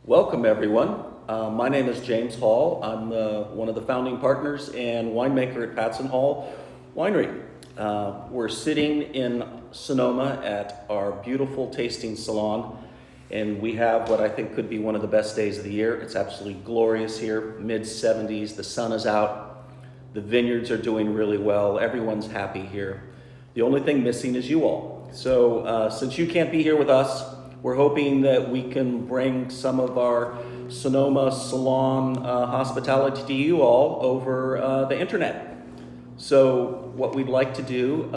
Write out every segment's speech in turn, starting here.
Welcome, everyone. My name is James Hall. I'm one of the founding partners and winemaker at Patz Hall Winery. We're sitting in Sonoma at our beautiful tasting salon, and we have what I think could be one of the best days of the year. It's absolutely glorious here, mid-70s, the sun is out, the vineyards are doing really well, everyone's happy here. The only thing missing is you all. So since you can't be here with us, we're hoping that we can bring some of our Sonoma salon hospitality to you all over the internet. So what we'd like to do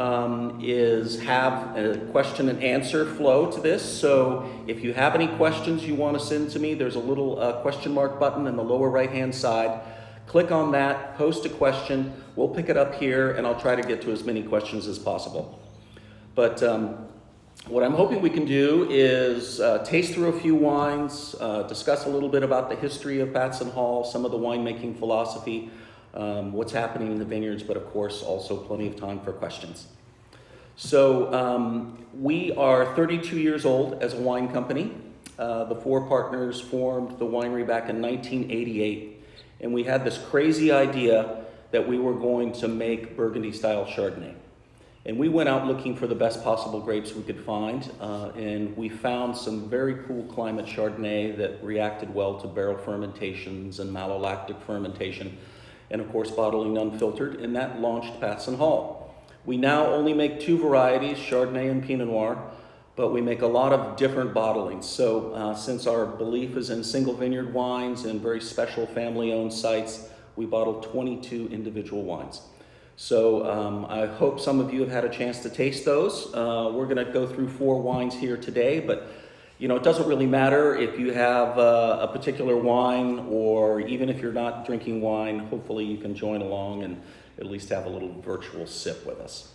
is have a question and answer flow to this. So if you have any questions you want to send to me, there's a little question mark button in the lower right hand side. Click on that, post a question, we'll pick it up here, and I'll try to get to as many questions as possible. But what I'm hoping we can do is taste through a few wines, discuss a little bit about the history of Patz Hall, some of the winemaking philosophy, what's happening in the vineyards, but of course also plenty of time for questions. So we are 32 years old as a wine company. The four partners formed the winery back in 1988, and we had this crazy idea that we were going to make Burgundy-style Chardonnay. And we went out looking for the best possible grapes we could find, and we found some very cool climate Chardonnay that reacted well to barrel fermentations and malolactic fermentation, and of course bottling unfiltered, and that launched Patz Hall. We now only make two varieties, Chardonnay and Pinot Noir, but we make a lot of different bottlings. So since our belief is in single vineyard wines and very special family-owned sites, we bottle 22 individual wines. So I hope some of you have had a chance to taste those. We're gonna go through 4 wines here today, but you know, it doesn't really matter if you have a particular wine, or even if you're not drinking wine, hopefully you can join along and at least have a little virtual sip with us.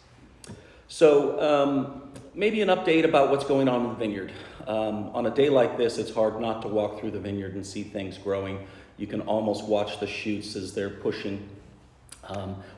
So maybe an update about what's going on in the vineyard. On a day like this, it's hard not to walk through the vineyard and see things growing. You can almost watch the shoots as they're pushing.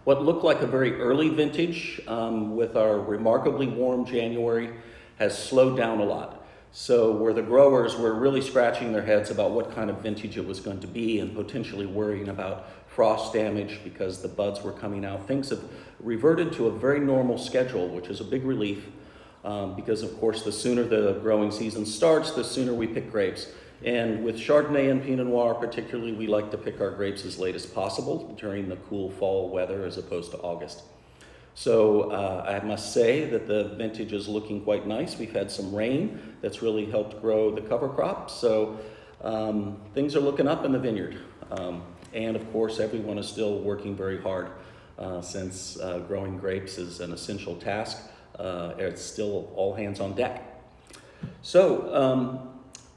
What looked like a very early vintage with our remarkably warm January has slowed down a lot. So where the growers were really scratching their heads about what kind of vintage it was going to be and potentially worrying about frost damage because the buds were coming out, things have reverted to a very normal schedule, which is a big relief because of course the sooner the growing season starts, the sooner we pick grapes. And with Chardonnay and Pinot Noir particularly, we like to pick our grapes as late as possible during the cool fall weather as opposed to August. So I must say that the vintage is looking quite nice. We've had some rain that's really helped grow the cover crop. So things are looking up in the vineyard. And of course, everyone is still working very hard since growing grapes is an essential task. It's still all hands on deck. So,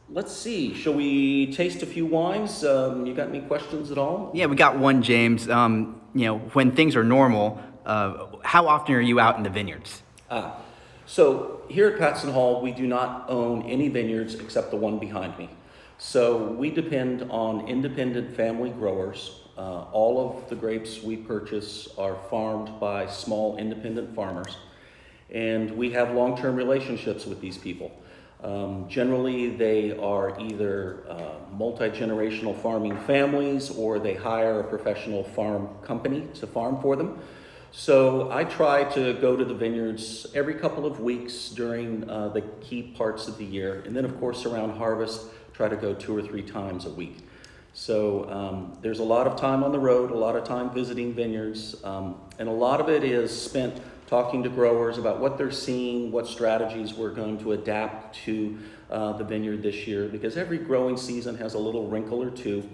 let's see, shall we taste a few wines? You got any questions at all? Yeah, we got one, James. When things are normal, how often are you out in the vineyards? So here at Patz Hall, we do not own any vineyards except the one behind me. So we depend on independent family growers. All of the grapes we purchase are farmed by small independent farmers, and we have long-term relationships with these people. Generally, they are either multi-generational farming families, or they hire a professional farm company to farm for them. So I try to go to the vineyards every couple of weeks during the key parts of the year. And then of course around harvest, try to go 2 or 3 times a week. So there's a lot of time on the road, a lot of time visiting vineyards, and a lot of it is spent talking to growers about what they're seeing, what strategies we're going to adapt to the vineyard this year, because every growing season has a little wrinkle or two.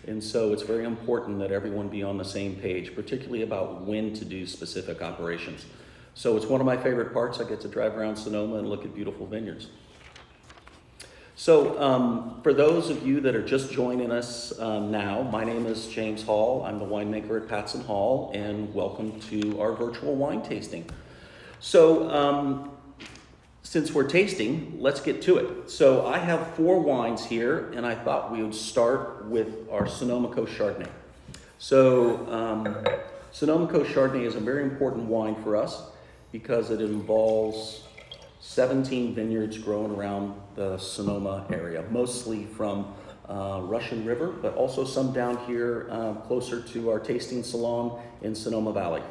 And so it's very important that everyone be on the same page, particularly about when to do specific operations. So it's one of my favorite parts. I get to drive around Sonoma and look at beautiful vineyards. So for those of you that are just joining us now, my name is James Hall. I'm the winemaker at Patz Hall, and welcome to our virtual wine tasting. So since we're tasting, let's get to it. So I have 4 wines here, and I thought we would start with our Sonoma Chardonnay. So Sonoma Chardonnay is a very important wine for us because it involves 17 vineyards growing around the Sonoma area, mostly from Russian River, but also some down here closer to our tasting salon in Sonoma Valley.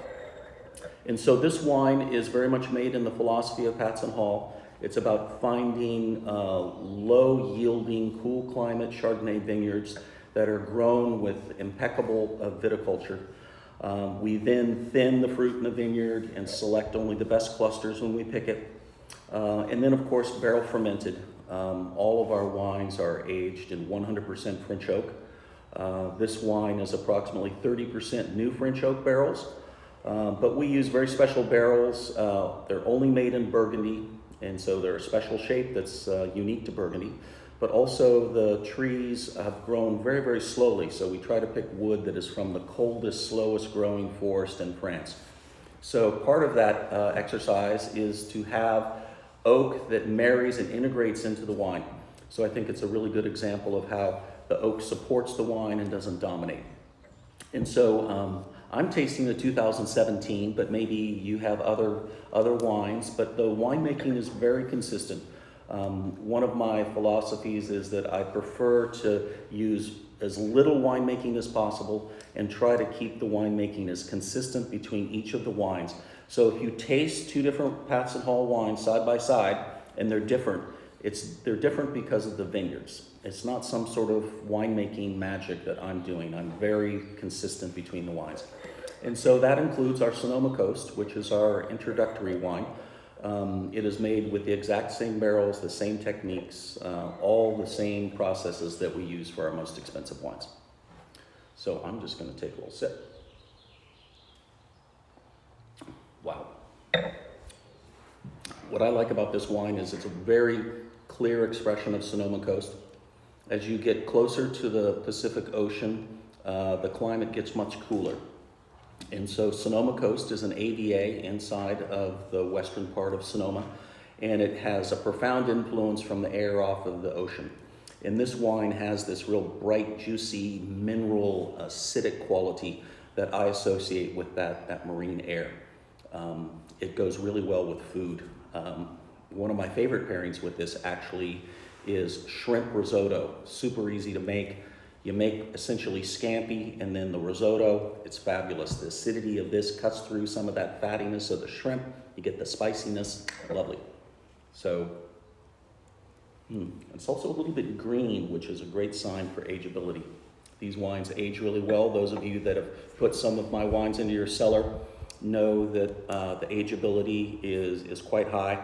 And so this wine is very much made in the philosophy of Patz Hall. It's about finding low-yielding, cool climate Chardonnay vineyards that are grown with impeccable viticulture. We then thin the fruit in the vineyard and select only the best clusters when we pick it. And then, of course, barrel fermented. All of our wines are aged in 100% French oak. This wine is approximately 30% new French oak barrels, but we use very special barrels. They're only made in Burgundy, and so they're a special shape that's unique to Burgundy. But also the trees have grown very, very slowly, so we try to pick wood that is from the coldest, slowest growing forest in France. So part of that exercise is to have oak that marries and integrates into the wine. So I think it's a really good example of how the oak supports the wine and doesn't dominate. And so I'm tasting the 2017, but maybe you have other wines, but the winemaking is very consistent. One of my philosophies is that I prefer to use as little winemaking as possible and try to keep the winemaking as consistent between each of the wines. So if you taste two different Patz Hall wines side by side and they're different, they're different because of the vineyards. It's not some sort of winemaking magic that I'm doing. I'm very consistent between the wines. And so that includes our Sonoma Coast, which is our introductory wine. It is made with the exact same barrels, the same techniques, all the same processes that we use for our most expensive wines. So I'm just going to take a little sip. Wow. What I like about this wine is it's a very clear expression of Sonoma Coast. As you get closer to the Pacific Ocean, the climate gets much cooler. And so Sonoma Coast is an AVA inside of the western part of Sonoma, and it has a profound influence from the air off of the ocean. And this wine has this real bright, juicy, mineral, acidic quality that I associate with that marine air. It goes really well with food. One of my favorite pairings with this actually is shrimp risotto. Super easy to make. You make essentially scampi and then the risotto. It's fabulous. The acidity of this cuts through some of that fattiness of the shrimp. You get the spiciness. Lovely. So it's also a little bit green, which is a great sign for ageability. These wines age really well. Those of you that have put some of my wines into your cellar know that the ageability is quite high.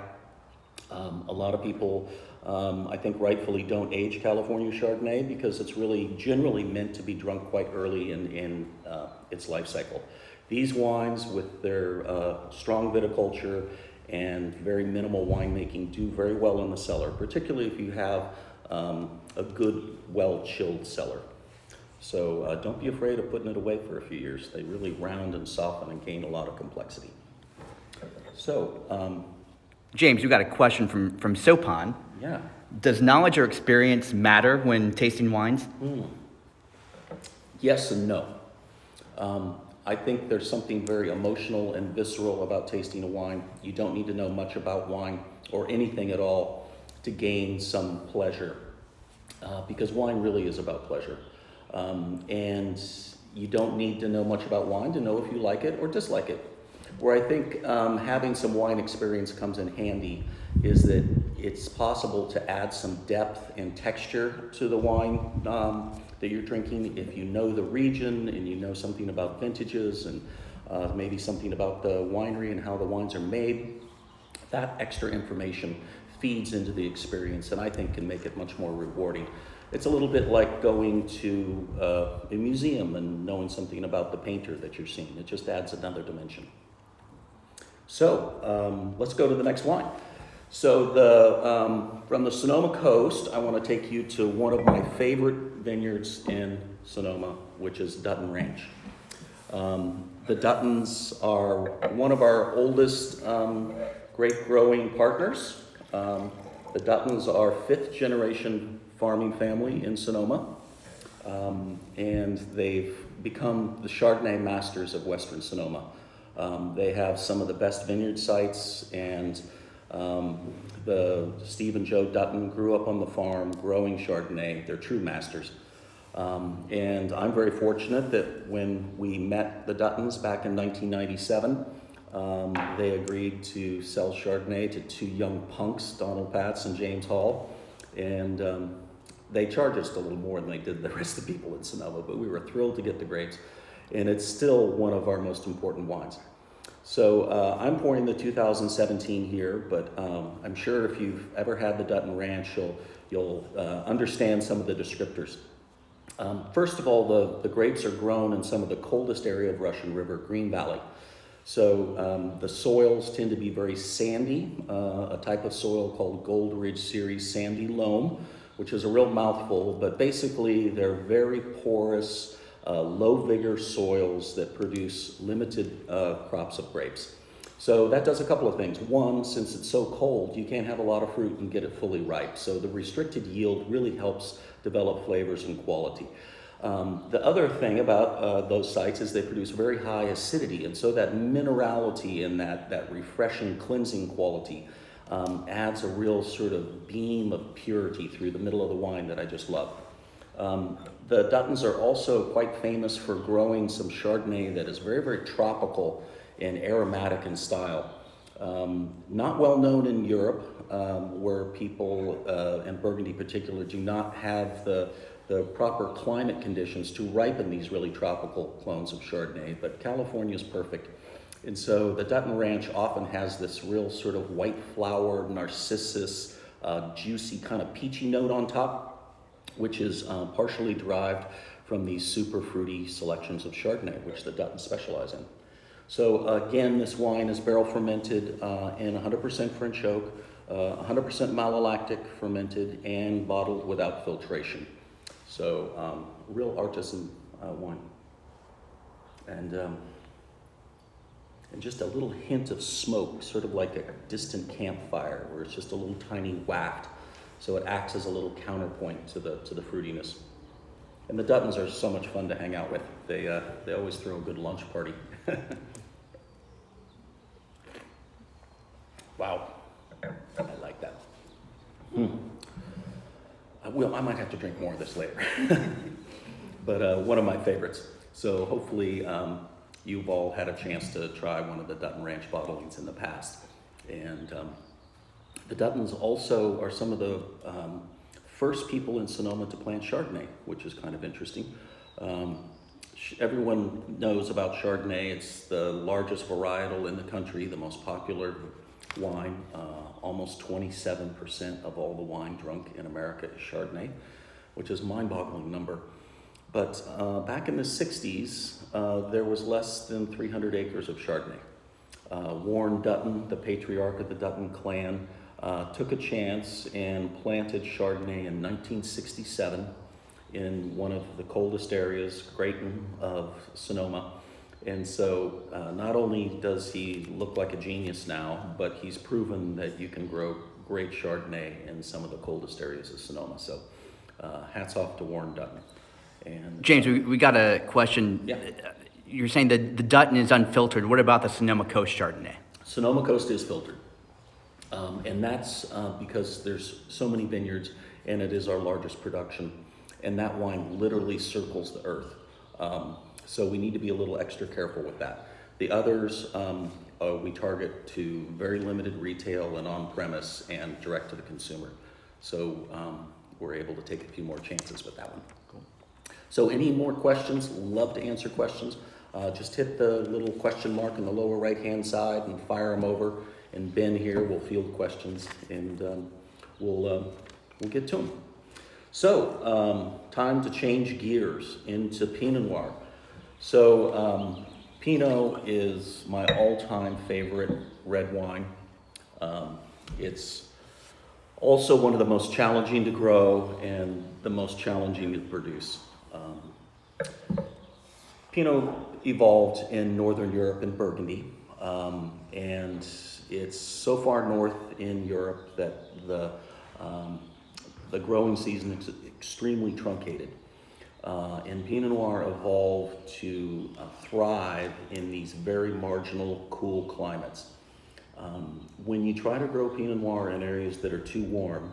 A lot of people, I think rightfully don't age California Chardonnay because it's really generally meant to be drunk quite early in its life cycle. These wines with their strong viticulture and very minimal winemaking do very well in the cellar, particularly if you have a good, well-chilled cellar. So don't be afraid of putting it away for a few years. They really round and soften and gain a lot of complexity. So, James, we got a question from Sopan. yeah. Does knowledge or experience matter when tasting wines? Yes and no. I think there's something very emotional and visceral about tasting a wine. You don't need to know much about wine or anything at all to gain some pleasure, because wine really is about pleasure. And you don't need to know much about wine to know if you like it or dislike it. Where I think having some wine experience comes in handy is that it's possible to add some depth and texture to the wine that you're drinking if you know the region and you know something about vintages and maybe something about the winery and how the wines are made. That extra information feeds into the experience and I think can make it much more rewarding. It's a little bit like going to a museum and knowing something about the painter that you're seeing. It just adds another dimension. So let's go to the next wine. So from the Sonoma coast, I want to take you to one of my favorite vineyards in Sonoma, which is Dutton Ranch. The Duttons are one of our oldest grape growing partners. The Duttons are fifth generation farming family in Sonoma, and they've become the Chardonnay masters of Western Sonoma. They have some of the best vineyard sites, and Steve and Joe Dutton grew up on the farm growing Chardonnay. They're true masters. And I'm very fortunate that when we met the Duttons back in 1997, they agreed to sell Chardonnay to two young punks, Donald Patz and James Hall. And they charged us a little more than they did the rest of the people in Sonoma, but we were thrilled to get the grapes. And it's still one of our most important wines. So I'm pouring the 2017 here, but I'm sure if you've ever had the Dutton Ranch, you'll understand some of the descriptors. First of all, the grapes are grown in some of the coldest area of Russian River, Green Valley. So the soils tend to be very sandy, a type of soil called Gold Ridge Series sandy loam, which is a real mouthful, but basically they're very porous, low vigor soils that produce limited crops of grapes. So that does a couple of things. One, since it's so cold, you can't have a lot of fruit and get it fully ripe. So the restricted yield really helps develop flavors and quality. The other thing about those sites is they produce very high acidity, and so that minerality and that refreshing, cleansing quality adds a real sort of beam of purity through the middle of the wine that I just love. The Duttons are also quite famous for growing some Chardonnay that is very, very tropical and aromatic in style. Not well known in Europe, where people, in Burgundy in particular, do not have the proper climate conditions to ripen these really tropical clones of Chardonnay, but California is perfect. And so the Dutton Ranch often has this real sort of white flower, narcissus, juicy kind of peachy note on top, which is partially derived from these super fruity selections of Chardonnay, which the Duttons specialize in. So again, this wine is barrel fermented in 100% French oak, 100% malolactic fermented, and bottled without filtration. So real artisan wine. And just a little hint of smoke, sort of like a distant campfire, where it's just a little tiny waft. So it acts as a little counterpoint to the fruitiness. And the Duttons are so much fun to hang out with. They always throw a good lunch party. Wow, I like that. I might have to drink more of this later. But one of my favorites. So hopefully you've all had a chance to try one of the Dutton Ranch bottlings in the past. And the Duttons also are some of the first people in Sonoma to plant Chardonnay, which is kind of interesting. Everyone knows about Chardonnay. It's the largest varietal in the country, the most popular wine. Almost 27% of all the wine drunk in America is Chardonnay, which is a mind-boggling number. But back in the 60s, there was less than 300 acres of Chardonnay. Warren Dutton, the patriarch of the Dutton clan, took a chance and planted Chardonnay in 1967 in one of the coldest areas, Grayton of Sonoma. And so not only does he look like a genius now, but he's proven that you can grow great Chardonnay in some of the coldest areas of Sonoma. So hats off to Warren Dutton. And James, we got a question. Yeah. You're saying that the Dutton is unfiltered. What about the Sonoma Coast Chardonnay? Sonoma Coast is filtered. And that's because there's so many vineyards, and it is our largest production. And that wine literally circles the earth. So we need to be a little extra careful with that. The others, we target to very limited retail and on-premise and direct to the consumer. So we're able to take a few more chances with that one. Cool. So any more questions? Love to answer questions. Just hit the little question mark on the lower right-hand side and fire them over. And Ben here will field questions, and we'll get to them. So time to change gears into Pinot Noir. So Pinot is my all-time favorite red wine. It's also one of the most challenging to grow and the most challenging to produce. Pinot evolved in Northern Europe in Burgundy, and it's so far north in Europe that the growing season is extremely truncated. And Pinot Noir evolved to thrive in these very marginal, cool climates. When you try to grow Pinot Noir in areas that are too warm,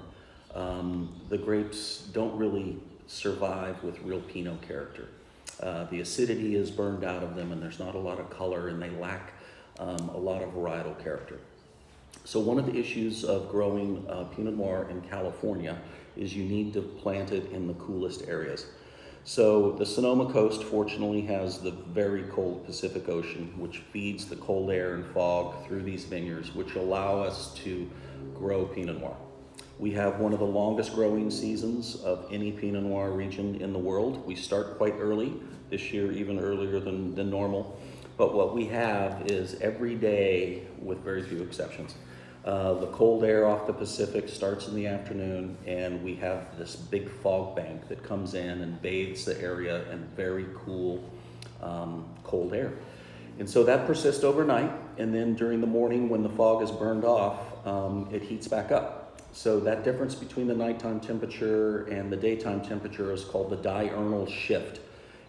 the grapes don't really survive with real Pinot character. The acidity is burned out of them and there's not a lot of color and they lack a lot of varietal character. So one of the issues of growing Pinot Noir in California is you need to plant it in the coolest areas. So the Sonoma coast fortunately has the very cold Pacific Ocean, which feeds the cold air and fog through these vineyards, which allow us to grow Pinot Noir. We have one of the longest growing seasons of any Pinot Noir region in the world. We start quite early, this year even earlier than normal. But what we have is every day, with very few exceptions, the cold air off the Pacific starts in the afternoon, and we have this big fog bank that comes in and bathes the area in very cool, cold air. And so that persists overnight, and then during the morning when the fog is burned off, it heats back up. So that difference between the nighttime temperature and the daytime temperature is called the diurnal shift.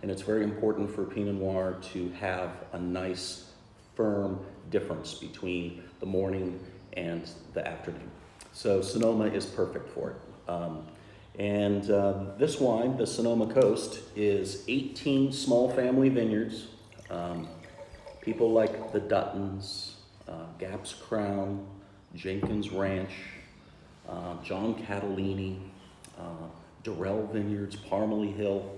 And it's very important for Pinot Noir to have a nice, firm difference between the morning and the afternoon. So Sonoma is perfect for it. This wine, the Sonoma Coast, is 18 small family vineyards. People like the Duttons, Gap's Crown, Jenkins Ranch, John Catalini, Durrell Vineyards, Parmalee Hill.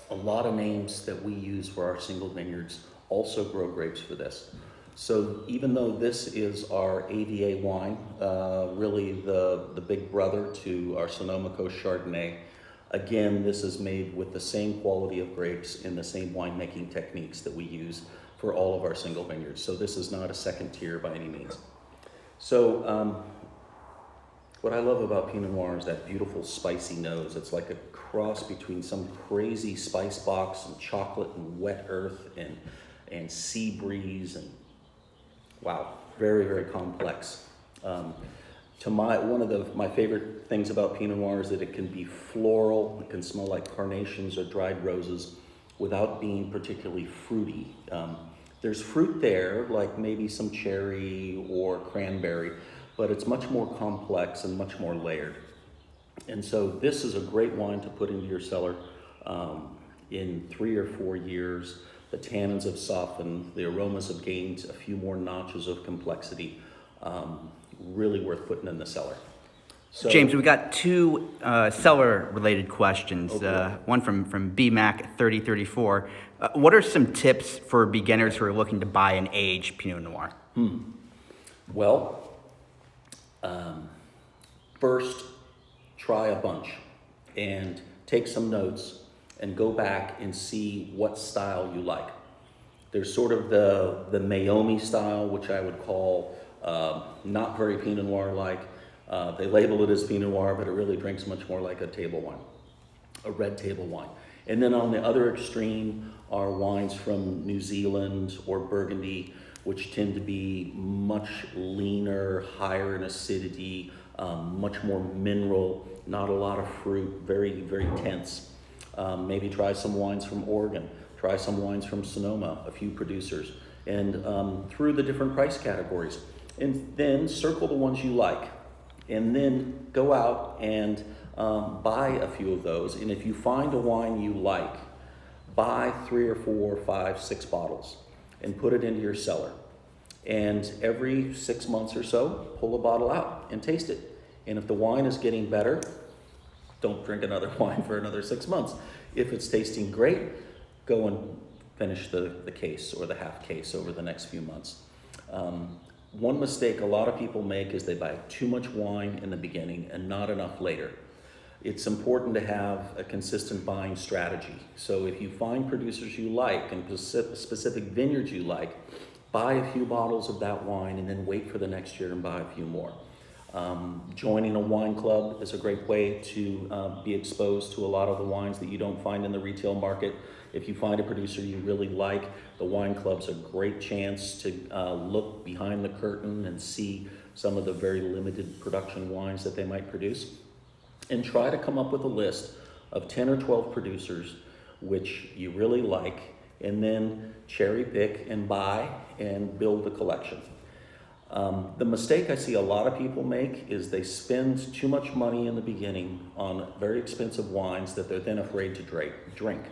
A lot of names that we use for our single vineyards also grow grapes for this. So even though this is our AVA wine, really the big brother to our Sonoma Coast Chardonnay, again, this is made with the same quality of grapes and the same winemaking techniques that we use for all of our single vineyards. So this is not a second tier by any means. So what I love about Pinot Noir is that beautiful spicy nose. It's like a cross between some crazy spice box and chocolate and wet earth and sea breeze and wow, very, very complex. One of my favorite things about Pinot Noir is that it can be floral. It can smell like carnations or dried roses without being particularly fruity. There's fruit there, like maybe some cherry or cranberry, but it's much more complex and much more layered. And so this is a great wine to put into your cellar in 3 or 4 years. The tannins have softened, the aromas have gained a few more notches of complexity. Really worth putting in the cellar. So, James, we got two cellar-related questions. Okay. One from BMAC 3034. What are some tips for beginners who are looking to buy and age Pinot Noir? Well, first, try a bunch and take some notes and go back and see what style you like. There's sort of the Meiomi style, which I would call not very Pinot Noir-like. They label it as Pinot Noir, but it really drinks much more like a table wine, a red table wine. And then on the other extreme are wines from New Zealand or Burgundy, which tend to be much leaner, higher in acidity, much more mineral, not a lot of fruit, very, very tense. Maybe try some wines from Oregon, try some wines from Sonoma, a few producers, and through the different price categories. And then circle the ones you like, and then go out and buy a few of those. And if you find a wine you like, buy 3 or 4, 5, 6 bottles and put it into your cellar. And every 6 months or so, pull a bottle out and taste it. And if the wine is getting better, don't drink another wine for another 6 months. If it's tasting great, go and finish the case or the half case over the next few months. One mistake a lot of people make is they buy too much wine in the beginning and not enough later. It's important to have a consistent buying strategy. So if you find producers you like and specific vineyards you like, buy a few bottles of that wine and then wait for the next year and buy a few more. Joining a wine club is a great way to be exposed to a lot of the wines that you don't find in the retail market. If you find a producer you really like, the wine club's a great chance to look behind the curtain and see some of the very limited production wines that they might produce. And try to come up with a list of 10 or 12 producers which you really like, and then cherry pick and buy and build a collection. The mistake I see a lot of people make is they spend too much money in the beginning on very expensive wines that they're then afraid to drink.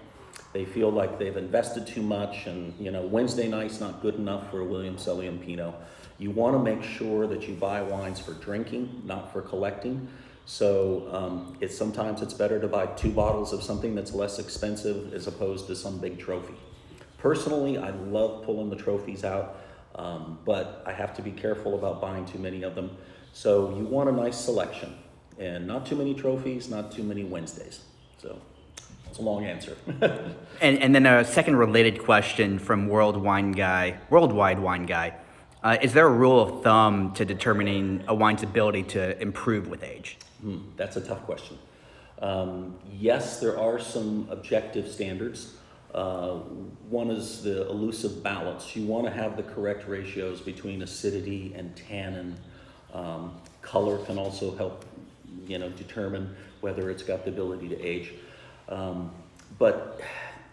They feel like they've invested too much, and Wednesday night's not good enough for a William Cellium Pinot. You want to make sure that you buy wines for drinking, not for collecting. So sometimes it's better to buy 2 bottles of something that's less expensive as opposed to some big trophy. Personally, I love pulling the trophies out, but I have to be careful about buying too many of them. So you want a nice selection, and not too many trophies, not too many Wednesdays. So it's a long answer. And then a second related question from Worldwide Wine Guy. Is there a rule of thumb to determining a wine's ability to improve with age? That's a tough question. Yes, there are some objective standards. One is the elusive balance. You want to have the correct ratios between acidity and tannin. Color can also help, determine whether it's got the ability to age. But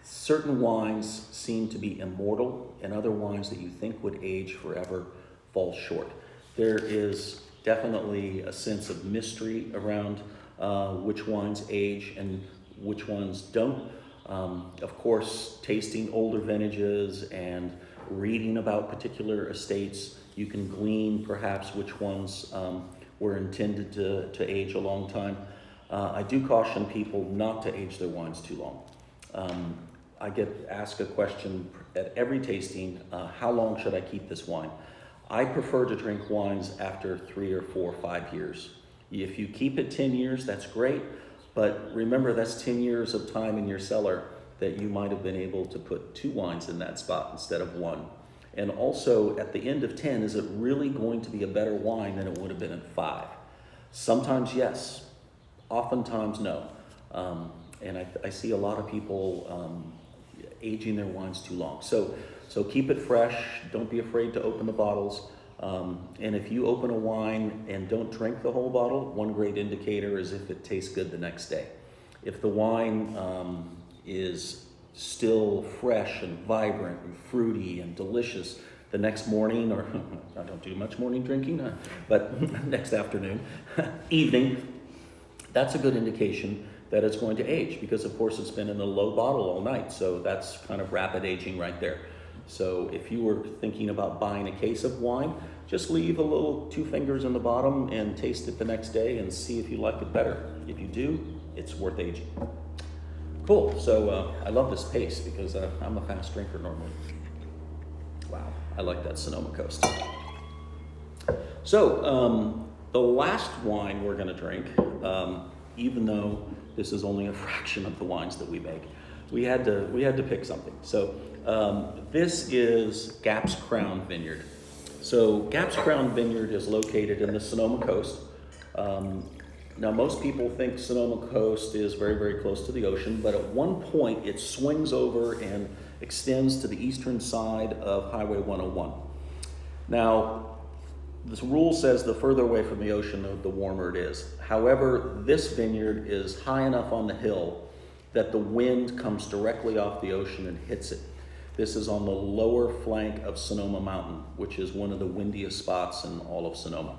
certain wines seem to be immortal, and other wines that you think would age forever fall short. There is definitely a sense of mystery around which wines age and which ones don't. Of course, tasting older vintages and reading about particular estates, you can glean perhaps which ones were intended to age a long time. I do caution people not to age their wines too long. I get asked a question at every tasting, how long should I keep this wine? I prefer to drink wines after 3 or 4 or 5 years. If you keep it 10 years, that's great, but remember that's 10 years of time in your cellar that you might have been able to put 2 wines in that spot instead of 1. And also at the end of 10, is it really going to be a better wine than it would have been at 5? Sometimes yes, oftentimes no. And I see a lot of people aging their wines too long. So keep it fresh. Don't be afraid to open the bottles. And if you open a wine and don't drink the whole bottle, one great indicator is if it tastes good the next day. If the wine is still fresh and vibrant and fruity and delicious the next morning, or I don't do much morning drinking, but next afternoon, evening, that's a good indication that it's going to age, because of course it's been in a low bottle all night. So that's kind of rapid aging right there. So if you were thinking about buying a case of wine, just leave a little 2 fingers in the bottom and taste it the next day and see if you like it better. If you do, it's worth aging. Cool, so I love this pace because I'm a fast drinker normally. Wow, I like that Sonoma Coast. So the last wine we're gonna drink, even though this is only a fraction of the wines that we make, we had to pick something. So this is Gap's Crown Vineyard. So Gap's Crown Vineyard is located in the Sonoma Coast. Now most people think Sonoma Coast is very, very close to the ocean, but at one point it swings over and extends to the eastern side of Highway 101. Now, this rule says the further away from the ocean, the warmer it is. However, this vineyard is high enough on the hill that the wind comes directly off the ocean and hits it. This is on the lower flank of Sonoma Mountain, which is one of the windiest spots in all of Sonoma.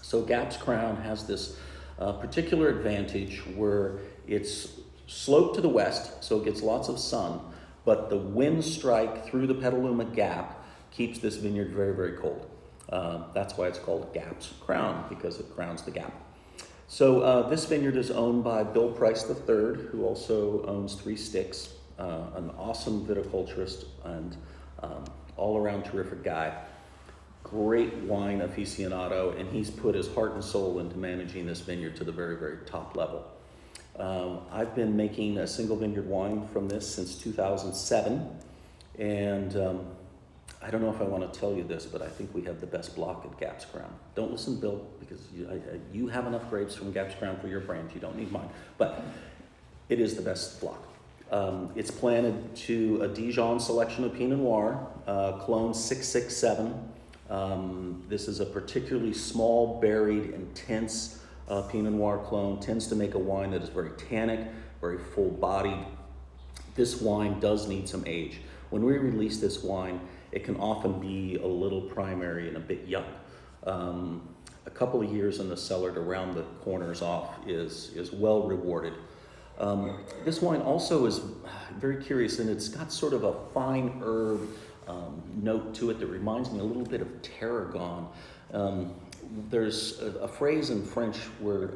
So Gap's Crown has this particular advantage where it's sloped to the west, so it gets lots of sun, but the wind strike through the Petaluma Gap keeps this vineyard very, very cold. That's why it's called Gap's Crown, because it crowns the gap. So this vineyard is owned by Bill Price III, who also owns 3 Sticks, an awesome viticulturist and all-around terrific guy. Great wine aficionado, and he's put his heart and soul into managing this vineyard to the very, very top level. I've been making a single vineyard wine from this since 2007, and I don't know if I want to tell you this, but I think we have the best block at Gap's Crown. Don't listen, Bill, because you have enough grapes from Gap's Crown for your brand. You don't need mine, but it is the best block. It's planted to a Dijon selection of Pinot Noir, clone 667. This is a particularly small, berried, intense Pinot Noir clone. Tends to make a wine that is very tannic, very full-bodied. This wine does need some age. When we release this wine, it can often be a little primary and a bit young. a couple of years in the cellar to round the corners off is well rewarded. This wine also is very curious, and it's got sort of a fine herb note to it that reminds me a little bit of tarragon. There's a phrase in French where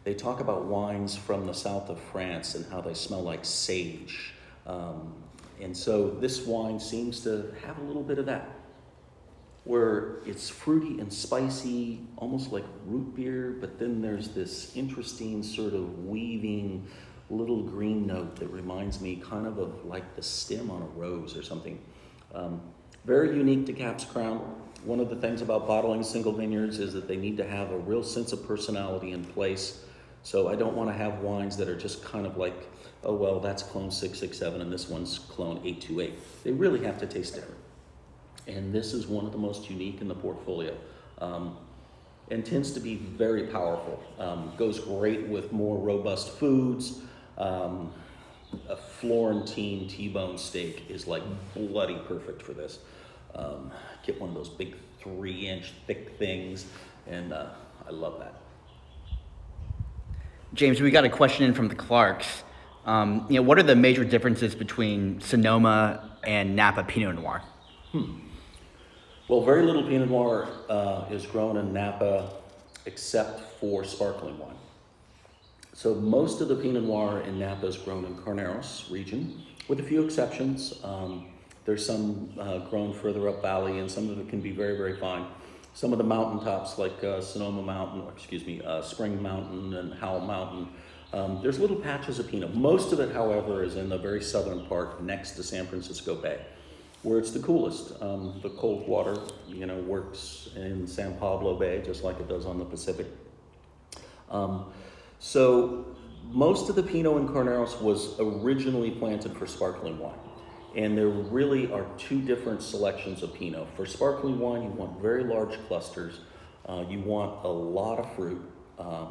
they talk about wines from the south of France and how they smell like sage. And so this wine seems to have a little bit of that, where it's fruity and spicy, almost like root beer, but then there's this interesting sort of weaving little green note that reminds me kind of like the stem on a rose or something. Very unique to Cap's Crown. One of the things about bottling single vineyards is that they need to have a real sense of personality in place. So I don't want to have wines that are just kind of like, oh, well, that's clone 667 and this one's clone 828. They really have to taste different. And this is one of the most unique in the portfolio, and tends to be very powerful. Goes great with more robust foods. A Florentine T-bone steak is like bloody perfect for this. Get one of those big 3-inch thick things, and I love that. James, we got a question in from the Clarks. What are the major differences between Sonoma and Napa Pinot Noir? Well, very little Pinot Noir is grown in Napa except for sparkling wine. So most of the Pinot Noir in Napa is grown in Carneros region, with a few exceptions. There's some grown further up valley, and some of it can be very, very fine. Some of the mountaintops like Sonoma Mountain, Spring Mountain and Howell Mountain, there's little patches of Pinot. Most of it, however, is in the very southern part next to San Francisco Bay, where it's the coolest. The cold water, works in San Pablo Bay just like it does on the Pacific. So most of the Pinot in Carneros was originally planted for sparkling wine. And there really are two different selections of Pinot. For sparkling wine, you want very large clusters. You want a lot of fruit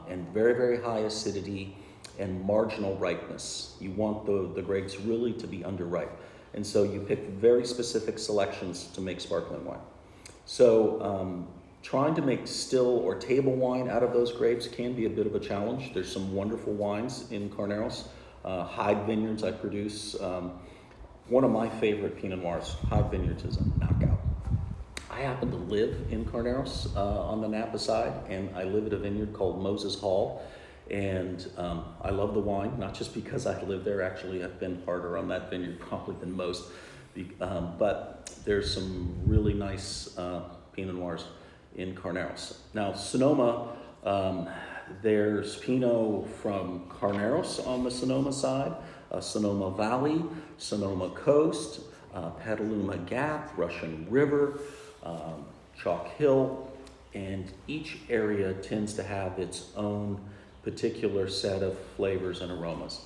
and very, very high acidity and marginal ripeness. You want the grapes really to be underripe. And so you pick very specific selections to make sparkling wine. So trying to make still or table wine out of those grapes can be a bit of a challenge. There's some wonderful wines in Carneros. Hyde Vineyards I produce. One of my favorite Pinot Noirs, Hyde Vineyards, is a knockout. I happen to live in Carneros on the Napa side, and I live at a vineyard called Moses Hall. And I love the wine, not just because I live there. Actually, I've been harder on that vineyard probably than most. But there's some really nice Pinot Noirs in Carneros. Now, Sonoma, there's Pinot from Carneros on the Sonoma side, Sonoma Valley, Sonoma Coast, Petaluma Gap, Russian River, Chalk Hill, and each area tends to have its own particular set of flavors and aromas.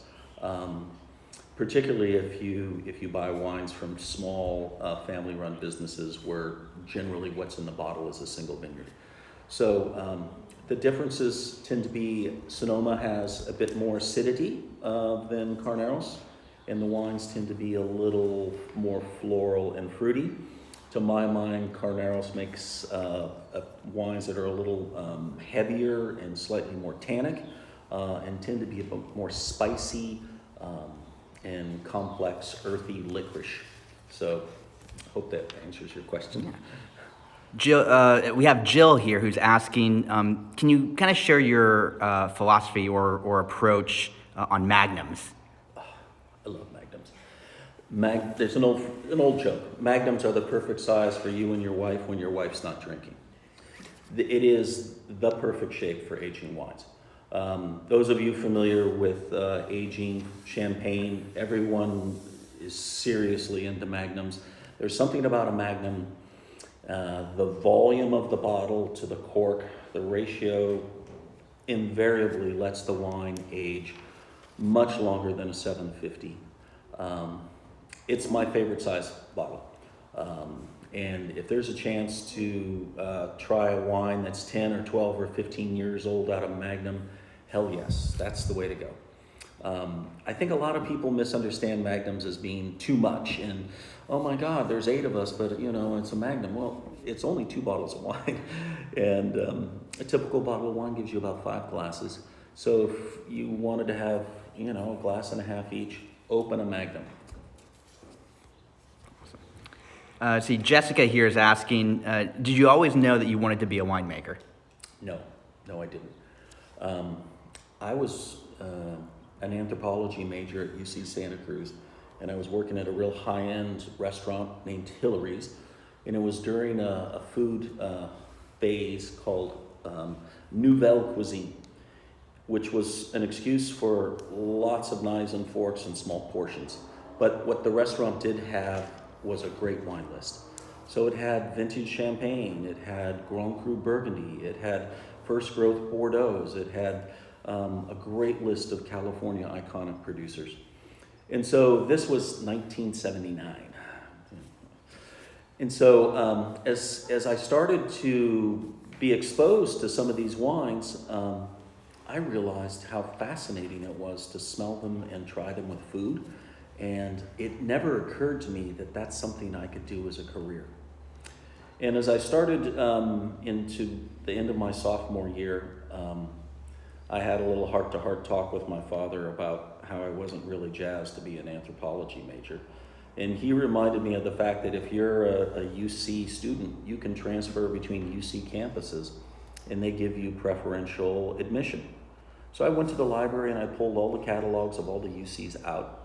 Particularly if you buy wines from small family-run businesses where generally what's in the bottle is a single vineyard. So the differences tend to be Sonoma has a bit more acidity than Carneros, and the wines tend to be a little more floral and fruity. To my mind, Carneros makes wines that are a little heavier and slightly more tannic, and tend to be a bit more spicy and complex, earthy licorice. So I hope that answers your question. Jill, we have Jill here who's asking, can you kind of share your philosophy or approach on magnums? I love magnums. There's an old joke. Magnums are the perfect size for you and your wife when your wife's not drinking. It is the perfect shape for aging wines. Those of you familiar with aging champagne, everyone is seriously into magnums. There's something about a magnum, the volume of the bottle to the cork, the ratio invariably lets the wine age much longer than a 750. It's my favorite size bottle. And if there's a chance to try a wine that's 10 or 12 or 15 years old out of Magnum, hell yes, that's the way to go. I think a lot of people misunderstand magnums as being too much, and oh my God, there's 8 of us, but it's a magnum. Well, it's only 2 bottles of wine, and a typical bottle of wine gives you about 5 glasses. So if you wanted to have, a glass and a half each, open a magnum. See, Jessica here is asking, did you always know that you wanted to be a winemaker? No, I didn't. I was an anthropology major at UC Santa Cruz, and I was working at a real high-end restaurant named Hillary's, and it was during a food phase called Nouvelle Cuisine, which was an excuse for lots of knives and forks and small portions. But what the restaurant did have was a great wine list. So it had vintage champagne, it had Grand Cru Burgundy, it had first growth Bordeaux's, it had a great list of California iconic producers. And so this was 1979. And so as I started to be exposed to some of these wines, I realized how fascinating it was to smell them and try them with food. And it never occurred to me that that's something I could do as a career. And as I started into the end of my sophomore year, I had a little heart-to-heart talk with my father about how I wasn't really jazzed to be an anthropology major. And he reminded me of the fact that if you're a UC student, you can transfer between UC campuses and they give you preferential admission. So I went to the library and I pulled all the catalogs of all the UCs out.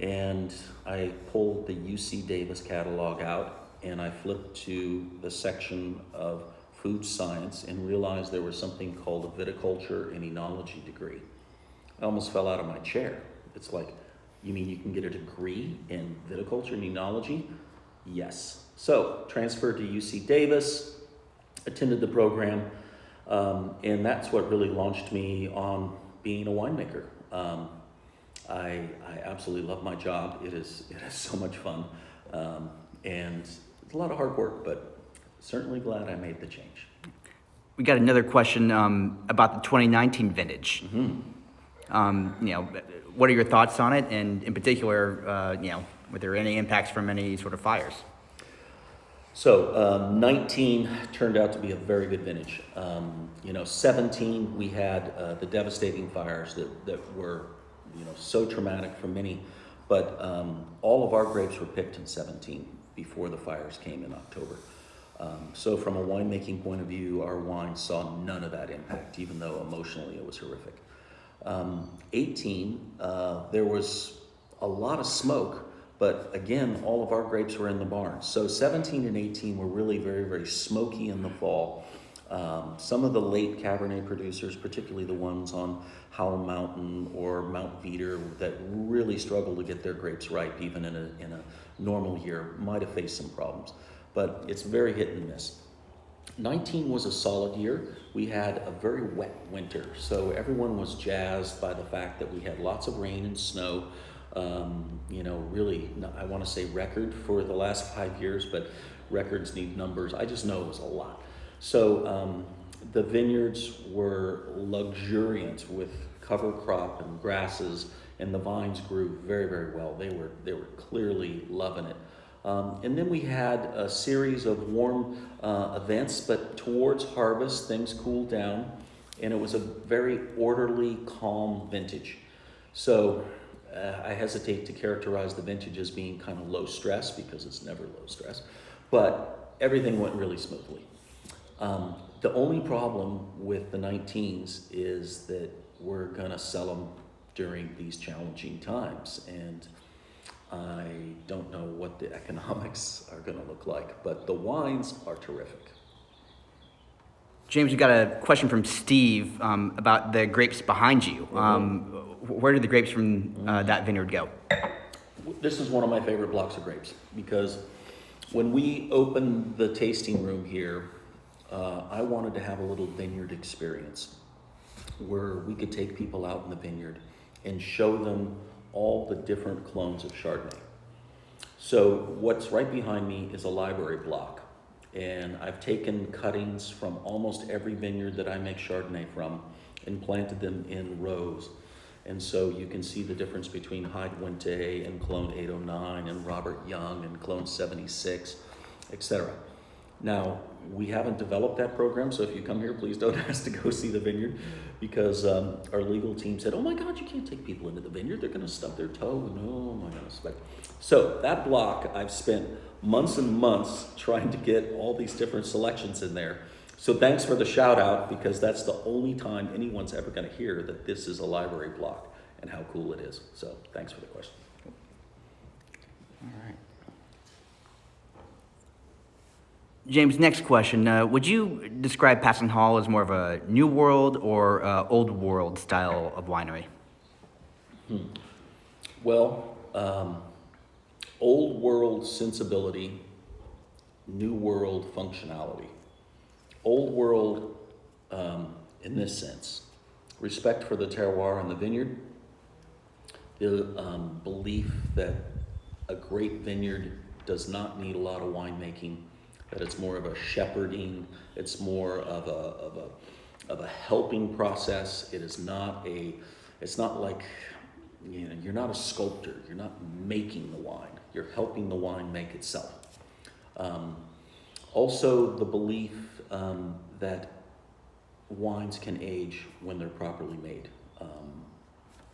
And I pulled the UC Davis catalog out and I flipped to the section of food science and realized there was something called a viticulture and enology degree. I almost fell out of my chair. It's like, you mean you can get a degree in viticulture and enology? Yes. So transferred to UC Davis, attended the program, and that's what really launched me on being a winemaker. I absolutely love my job. It is so much fun, and it's a lot of hard work, but certainly glad I made the change. We got another question about the 2019 vintage. Mm-hmm. What are your thoughts on it, and in particular, were there any impacts from any sort of fires? So 19 turned out to be a very good vintage. 17 we had the devastating fires that were so traumatic for many, but all of our grapes were picked in 17 before the fires came in October. So from a winemaking point of view, our wine saw none of that impact, even though emotionally it was horrific. 18, there was a lot of smoke, but again, all of our grapes were in the barn. So 17 and 18 were really very, very smoky in the fall. Some of the late Cabernet producers, particularly the ones on Howell Mountain or Mount Veeder that really struggled to get their grapes ripe, even in a normal year, might have faced some problems. But it's very hit and miss. 19 was a solid year. We had a very wet winter, so everyone was jazzed by the fact that we had lots of rain and snow. Really, I want to say record for the last 5 years, but records need numbers. I just know it was a lot. So the vineyards were luxuriant with cover crop and grasses, and the vines grew very, very well. They were clearly loving it. And then we had a series of warm events, but towards harvest, things cooled down, and it was a very orderly, calm vintage. So I hesitate to characterize the vintage as being kind of low stress, because it's never low stress, but everything went really smoothly. The only problem with the 19s is that we're going to sell them during these challenging times, and I don't know what the economics are going to look like, but the wines are terrific. James, we got a question from Steve about the grapes behind you. Where did the grapes from that vineyard go? This is one of my favorite blocks of grapes, because when we opened the tasting room here, I wanted to have a little vineyard experience where we could take people out in the vineyard and show them all the different clones of Chardonnay. So what's right behind me is a library block, and I've taken cuttings from almost every vineyard that I make Chardonnay from and planted them in rows. And so you can see the difference between Hyde Wente and Clone 809 and Robert Young and Clone 76, etc. Now, we haven't developed that program, so if you come here, please don't ask to go see the vineyard, because our legal team said, oh my God, you can't take people into the vineyard. They're going to stub their toe. And oh my goodness. So that block, I've spent months and months trying to get all these different selections in there. So thanks for the shout out, because that's the only time anyone's ever going to hear that this is a library block and how cool it is. So thanks for the question. All right. James, next question. Would you describe Patz Hall as more of a New World or Old World style of winery? Well, Old World sensibility, New World functionality. Old World, in this sense, respect for the terroir and the vineyard, the belief that a great vineyard does not need a lot of winemaking, that it's more of a shepherding, it's more of a helping process. It is not it's not like, you're not a sculptor, you're not making the wine, you're helping the wine make itself. Also the belief that wines can age when they're properly made.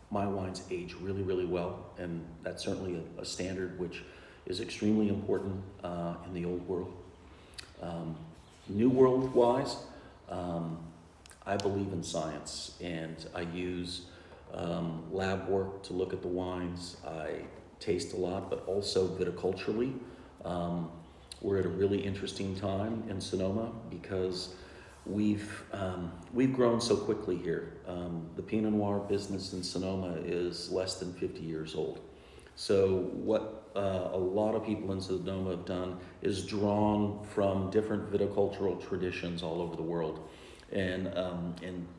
My wines age really, really well, and that's certainly a standard which is extremely important in the Old World. New World wise, I believe in science, and I use lab work to look at the wines. I taste a lot, but also viticulturally. We're at a really interesting time in Sonoma because we've grown so quickly here. The Pinot Noir business in Sonoma is less than 50 years old. So what a lot of people in Sonoma have done is drawn from different viticultural traditions all over the world and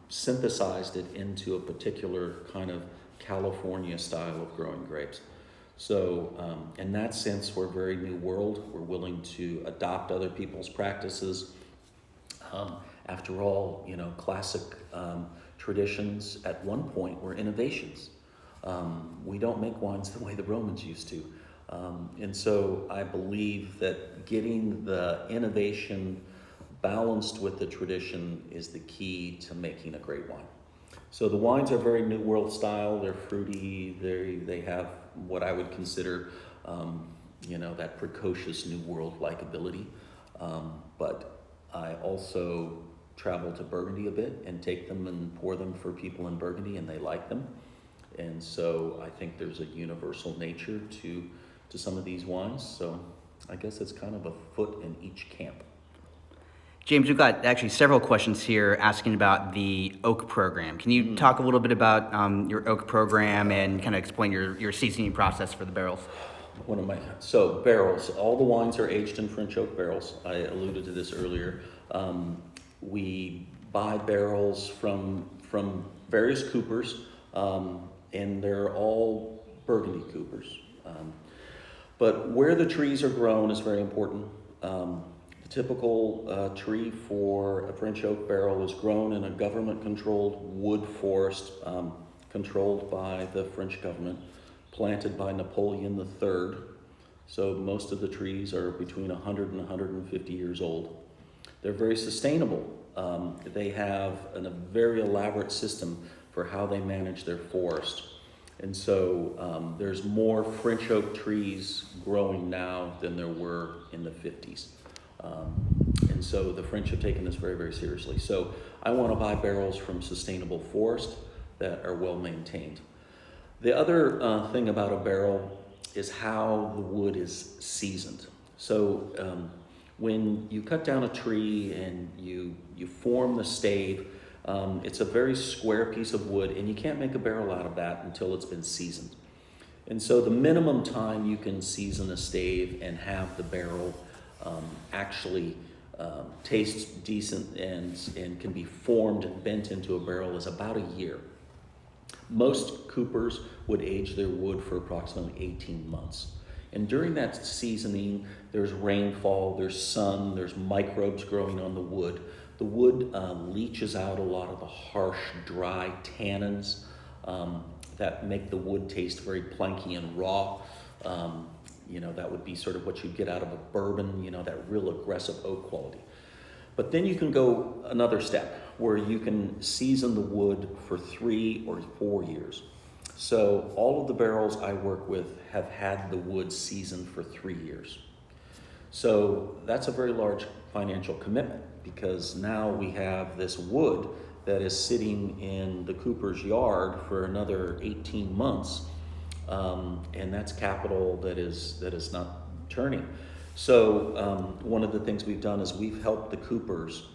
synthesized it into a particular kind of California style of growing grapes. So in that sense, we're very New World. We're willing to adopt other people's practices. After all, classic traditions at one point were innovations. We don't make wines the way the Romans used to. And so I believe that getting the innovation balanced with the tradition is the key to making a great wine. So the wines are very New World style. They're fruity. They have what I would consider, that precocious New World likability. But I also travel to Burgundy a bit and take them and pour them for people in Burgundy, and they like them. And so I think there's a universal nature to some of these wines. So I guess it's kind of a foot in each camp. James, we've got actually several questions here asking about the oak program. Can you talk a little bit about your oak program and kind of explain your seasoning process for the barrels? So barrels, all the wines are aged in French oak barrels. I alluded to this earlier. We buy barrels from various coopers, and they're all Burgundy coopers. But where the trees are grown is very important. The typical tree for a French oak barrel is grown in a government-controlled wood forest, controlled by the French government, planted by Napoleon III. So most of the trees are between 100 and 150 years old. They're very sustainable. They have a very elaborate system for how they manage their forest. And so there's more French oak trees growing now than there were in the 50s. And so the French have taken this very, very seriously. So I want to buy barrels from sustainable forest that are well maintained. The other thing about a barrel is how the wood is seasoned. So when you cut down a tree and you form the stave, it's a very square piece of wood, and you can't make a barrel out of that until it's been seasoned. And so the minimum time you can season a stave and have the barrel actually taste decent and can be formed and bent into a barrel is about a year. Most coopers would age their wood for approximately 18 months. And during that seasoning, there's rainfall, there's sun, there's microbes growing on the wood. The wood leaches out a lot of the harsh, dry tannins that make the wood taste very planky and raw. That would be sort of what you'd get out of a bourbon, that real aggressive oak quality. But then you can go another step where you can season the wood for 3 or 4 years. So all of the barrels I work with have had the wood seasoned for 3 years. So that's a very large financial commitment, because now we have this wood that is sitting in the cooper's yard for another 18 months. And that's capital that is not turning. So one of the things we've done is we've helped the coopers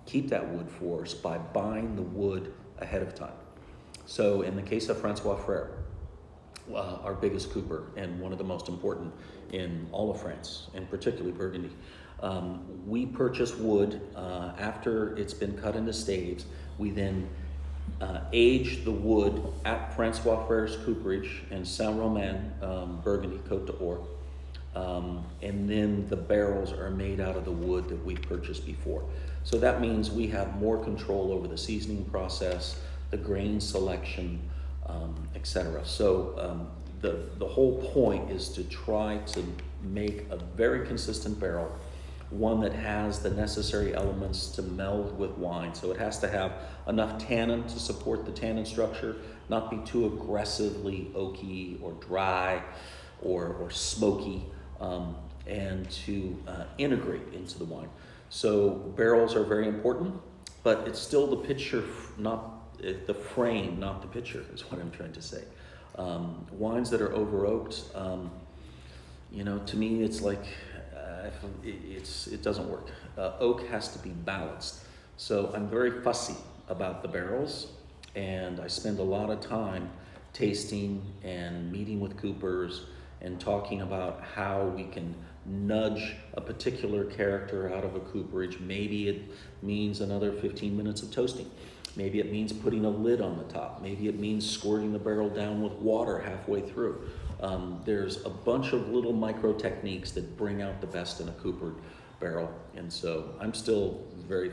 keep that wood for us by buying the wood ahead of time. So in the case of Francois Frere, our biggest cooper and one of the most important in all of France, and particularly Burgundy, we purchase wood after it's been cut into staves. We then age the wood at Francois Frere's cooperage in Saint-Romain, Burgundy, Côte d'Or. And then the barrels are made out of the wood that we purchased before. So that means we have more control over the seasoning process, the grain selection, etc. So the whole point is to try to make a very consistent barrel, one that has the necessary elements to meld with wine. So it has to have enough tannin to support the tannin structure, not be too aggressively oaky or dry or smoky, and to integrate into the wine. So barrels are very important, but it's still the picture, not the frame, not the picture, is what I'm trying to say. Wines that are over oaked, to me it's like, it doesn't work. Oak has to be balanced. So I'm very fussy about the barrels, and I spend a lot of time tasting and meeting with coopers and talking about how we can nudge a particular character out of a cooperage. Maybe it means another 15 minutes of toasting. Maybe it means putting a lid on the top. Maybe it means squirting the barrel down with water halfway through. There's a bunch of little micro techniques that bring out the best in a coopered barrel. And so I'm still very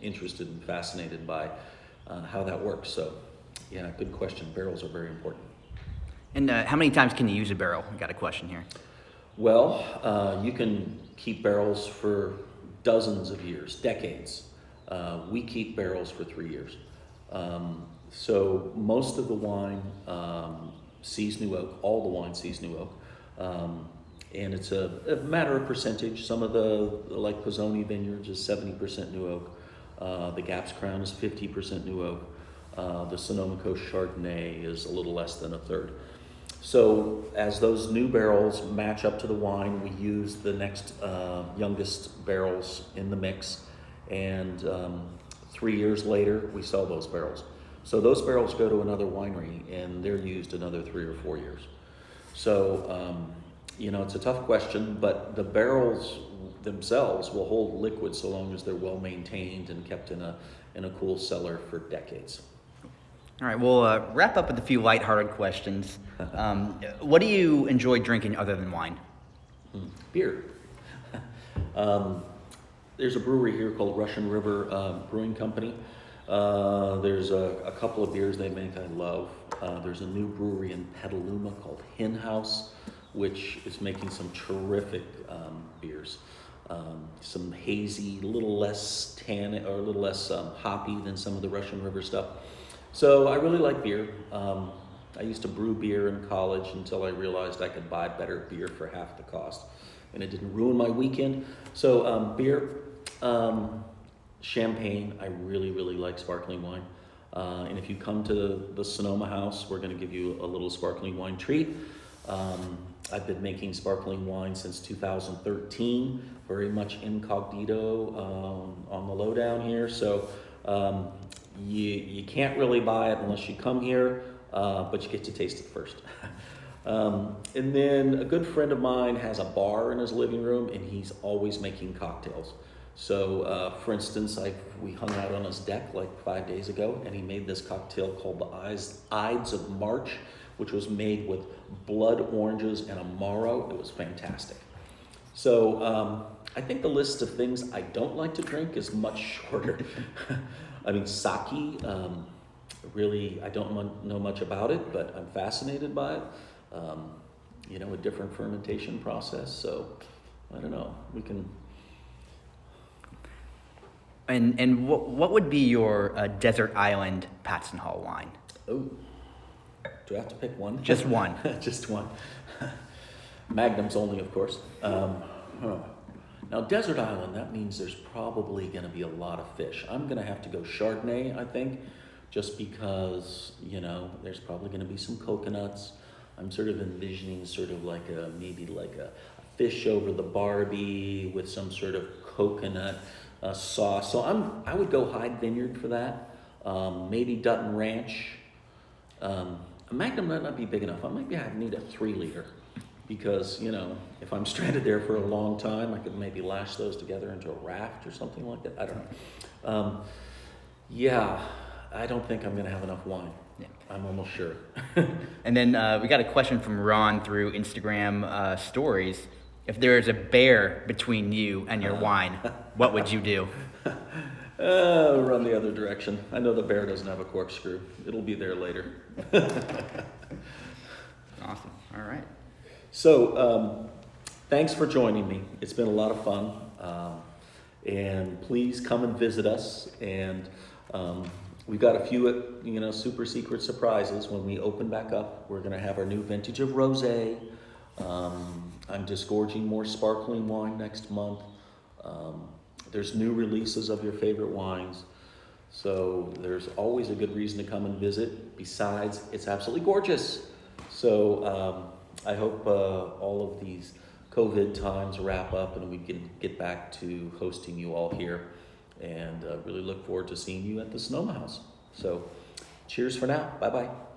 interested and fascinated by how that works. So yeah, good question. Barrels are very important. And how many times can you use a barrel? I got a question here. Well, you can keep barrels for dozens of years, decades. We keep barrels for 3 years. So most of the wine sees new oak, all the wine sees new oak. And it's a matter of percentage. Some of like Pizzoni vineyards is 70% new oak. The Gap's Crown is 50% new oak. The Sonoma Coast Chardonnay is a little less than a third. So as those new barrels match up to the wine, we use the next youngest barrels in the mix. And 3 years later, we sell those barrels. So those barrels go to another winery, and they're used another 3 or 4 years. So, it's a tough question, but the barrels themselves will hold liquid so long as they're well maintained and kept in a cool cellar for decades. All right, we'll wrap up with a few lighthearted questions. What do you enjoy drinking other than wine? Beer. There's a brewery here called Russian River Brewing Company. There's a couple of beers they make I love. There's a new brewery in Petaluma called Hen House, which is making some terrific beers. Some hazy, a little less tannin or a little less hoppy than some of the Russian River stuff. So I really like beer. I used to brew beer in college until I realized I could buy better beer for half the cost, and it didn't ruin my weekend. So beer, champagne. I really, really like sparkling wine. And if you come to the Sonoma house, we're going to give you a little sparkling wine treat. I've been making sparkling wine since 2013, very much incognito on the lowdown here. So you can't really buy it unless you come here, but you get to taste it first. And then a good friend of mine has a bar in his living room, and he's always making cocktails. So, for instance, we hung out on his deck like 5 days ago, and he made this cocktail called the Ides of March, which was made with blood oranges and Amaro. It was fantastic. So I think the list of things I don't like to drink is much shorter. I mean, sake, really, I don't know much about it, but I'm fascinated by it. A different fermentation process. So I don't know. We can. And what would be your desert island Patz Hall wine? Oh, do I have to pick one? Just one. Just one. Magnums only, of course. Now, desert island, that means there's probably going to be a lot of fish. I'm going to have to go Chardonnay, I think, just because, there's probably going to be some coconuts. I'm sort of envisioning sort of maybe like a fish over the Barbie with some sort of coconut sauce. So I would go Hyde Vineyard for that. Maybe Dutton Ranch. A Magnum might not be big enough. I might need a 3-liter because, if I'm stranded there for a long time, I could maybe lash those together into a raft or something like that. I don't know. I don't think I'm going to have enough wine. Yeah. I'm almost sure. And then we got a question from Ron through Instagram stories. If there is a bear between you and your wine, what would you do? Run the other direction. I know the bear doesn't have a corkscrew. It'll be there later. Awesome. All right. So, thanks for joining me. It's been a lot of fun. And please come and visit us. And we've got a few, super secret surprises when we open back up. We're going to have our new vintage of rosé. I'm disgorging more sparkling wine next month. There's new releases of your favorite wines. So there's always a good reason to come and visit. Besides, it's absolutely gorgeous. So I hope all of these COVID times wrap up and we can get back to hosting you all here. And really look forward to seeing you at the Sonoma House. So cheers for now. Bye-bye.